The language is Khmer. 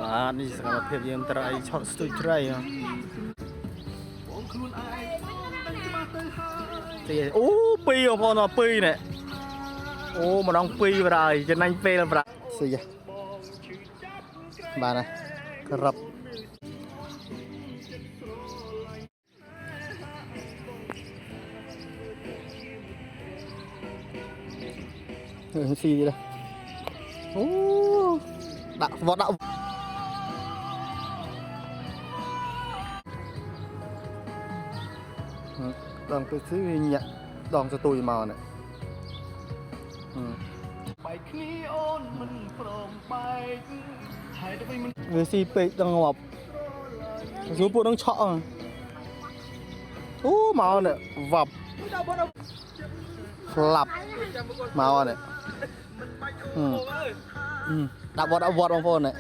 បាទនេះសកម្មភាពយើងត្រៃឆត់ស្ទូចត្រៃទីអូពីរបងប្អូនមកពីរនេះអូម្ដងពីរបណ្ដោយចំណេញពេលប្រាស៊ីបាទណាក្របស៊ីទៀតអូដាក់វត្តដាក់ដងទៅស៊ីវាញាក់ដងស្ទួយមកនេះបែកគ្នាអូនមិនព្រមបែកហើយទៅវិញមិនវាស៊ីពេកដល់ងាប់សួរពួកនឹងឆក់អូមកនេះវ៉ាប់ស្លាប់មកនេះដាក់វត្តបងប្អូននេះ